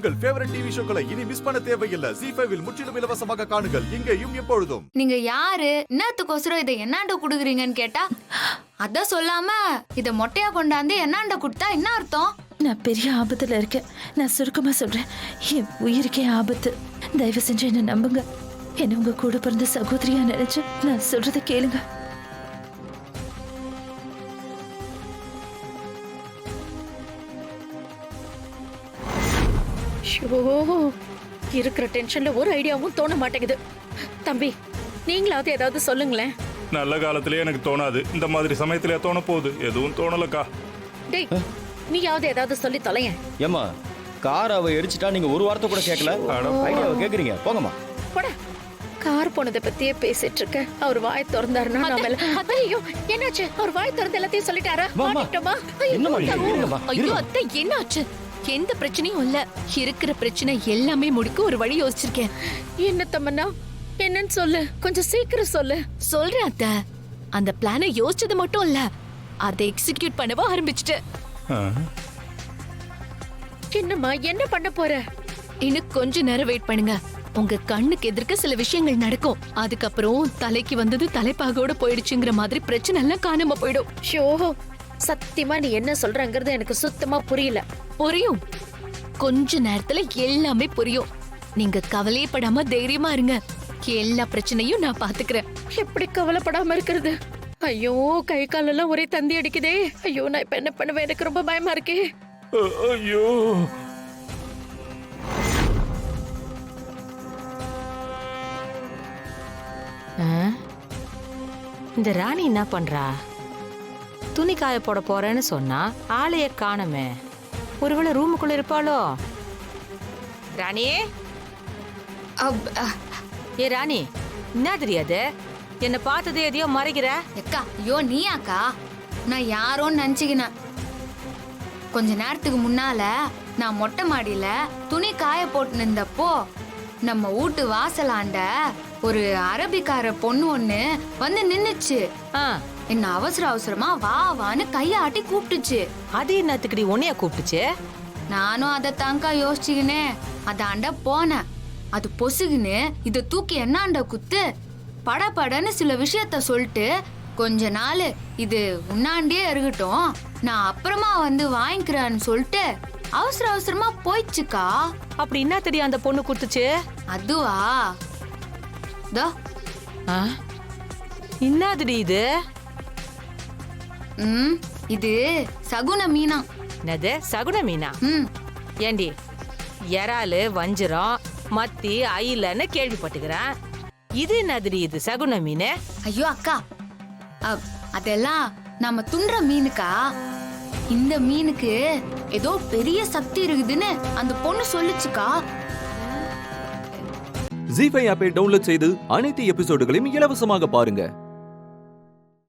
உங்கள் favourite TV ஷோக்களை இனி miss பண்ண தேவையில்லை. ZEE5 இல் முற்றிலும் இலவசமாக காணுங்கள், இங்கேயும் எப்பொழுதும். நீங்க யாரு, என்னத்துக்கோசரம் இதை என்னாண்ட குடுக்குறீங்கன்னு கேட்டா அத சொல்லாம இத மொட்டையா கொண்டாந்து என்னாண்ட குடுத்தா என்ன அர்த்தம்? நான் பெரிய ஆபத்துல இருக்கேன். நான் சுருக்கமா சொல்றேன், என் உயிருக்கே ஆபத்து. தயவு செஞ்சு என்ன நம்புங்க. என்ன உங்க கூட பிறந்த சகோதரியா நினைச்சு நான் சொல்றதை கேளுங்க. இருக்கிற டென்ஷன்ல ஒரு ஐடியாவும் தோண மாட்டேங்குது. தம்பி, நீங்களாவது ஏதாவது சொல்லுங்களேன். நல்ல காலத்திலே எனக்கு தோணாது, இந்த மாதிரி சமயத்திலே தோண போகுது. எதுவும் தோணலக்கா. டேய், நீயாவது ஏதாவது சொல்லி தொலையேன். ஏமா கார் அவ எரிச்சிட்டா, நீங்க ஒரு வார்த்தை கூட கேட்கல. ஐடியாவை கேக்குறீங்க, போங்கம்மா. போடா. கார் போனதை பத்தியே பேசிட்டு இருக்க. அவர் வாய் திறந்தாருன்னா ஐயோ என்னாச்சு? அவர் வாய் திறந்து எல்லாத்தையும் சொல்லிட்டாரா? மாட்டிட்டோமா? ஐயோ அத்தை, என்னாச்சு? எந்த பிரச்சனையும் இல்ல. இருக்கிற பிரச்சனை எல்லாமே முடிக்க ஒரு வழி யோசிச்சிருக்கேன். என்ன தம்மண்ணா, என்னன்னு சொல்லு, கொஞ்சம் சீக்கிரம் சொல்லு. சொல்றேன் அத்தை. அந்த பிளானை யோசிச்சது மட்டும் இல்ல, அதை எக்ஸிக்யூட் பண்ணவா ஆரம்பிச்சுட்டேன். என்னம்மா, என்ன பண்ண போற? இன்னும் கொஞ்ச நேரம் வெயிட் பண்ணுங்க. உங்க கண்ணுக்கு எதிர்க்க சில விஷயங்கள் நடக்கும். அதுக்கப்புறம் தலைக்கு வந்தது தலைப்பாகோட போயிடுச்சுங்கிற மாதிரி பிரச்சனை எல்லாம் காணாம போயிடும். ஷோ, சத்தியமா நீ என்ன சொல்றங்கிறது எனக்கு சுத்தமா புரியல. புரியும், கொஞ்ச நேரத்துல எல்லாமே புரியும். நீங்க கவலைப்படாம தைரியமா இருங்க. எல்லா பிரச்சனையும் நான் பாத்துக்கிறேன். எப்படி கவலைப்படாம இருக்கிறது? ஐயோ, கை காலெல்லாம் ஒரே தந்தி அடிக்குதே. ஐயோ, நான் இப்ப என்ன பண்ணுவேன்? எனக்கு ரொம்ப பயமா இருக்கே. ஐயோ, இந்த ராணி என்ன பண்றா? துணி காய போட போறேன்னு சொன்னா ஆளைய காணமே. ஒருவேளை ரூமுக்குள்ள இருப்பாளோ? ராணி, ஏ ராணி, என்ன தெரியாது? என்ன பார்த்ததே எதையோ மறைக்கிற. அக்கா, ஐயோ நீயாக்கா? நான் யாரோன்னு நினைச்சுக்கினேன். கொஞ்ச நேரத்துக்கு முன்னால நான் மொட்டை மாடியில துணி காய போட்டு நின்றப்போ நம்ம வீட்டு வாசலாண்ட ஒரு அரபிக்கார பொண்ணு ஒண்ணு வந்து நின்னுச்சு. என்ன அவசர அவசரமா வா வான்னு கையாட்டி கூப்பிட்டுச்சு. அது என்னத்துக்குடி உன்னைய கூப்பிட்டுச்சு? நானும் அதை தாங்கா யோசிச்சுக்கினே அதாண்ட போனேன். அது பொசுகுன்னு இத தூக்கி என்னாண்ட குத்து படபடன்னு சில விஷயத்த சொல்லிட்டு, கொஞ்ச நாள் இது உன்னாண்டே இருக்கட்டும், நான் அப்புறமா வந்து வாங்கிக்கிறேன்னு சொல்லிட்டு அவசர அவசரமா போயிடுச்சுக்கா. அப்படி என்ன தெரியும் அந்த பொண்ணு கொடுத்துச்சு? அதுவா, என்னதுடி இது? இது சகுன மீனா. என்னது சகுன மீனா? ஏண்டி, இறாலு, வஞ்சிரம், மத்தி, அயிலன்னு கேள்விப்பட்டுக்கிறேன். இது என்னதுடி இது சகுன மீன்? ஐயோ அக்கா, அதெல்லாம் நம்ம துண்ற மீனுக்கா. இந்த மீனுக்கு ஏதோ பெரிய சக்தி இருக்குதுன்னு அந்த பொண்ணு சொல்லுச்சுக்கா. ZEE5 ஆப்பை டவுன்லோட் செய்து அனைத்து எபிசோடுகளையும் இலவசமாக பாருங்க.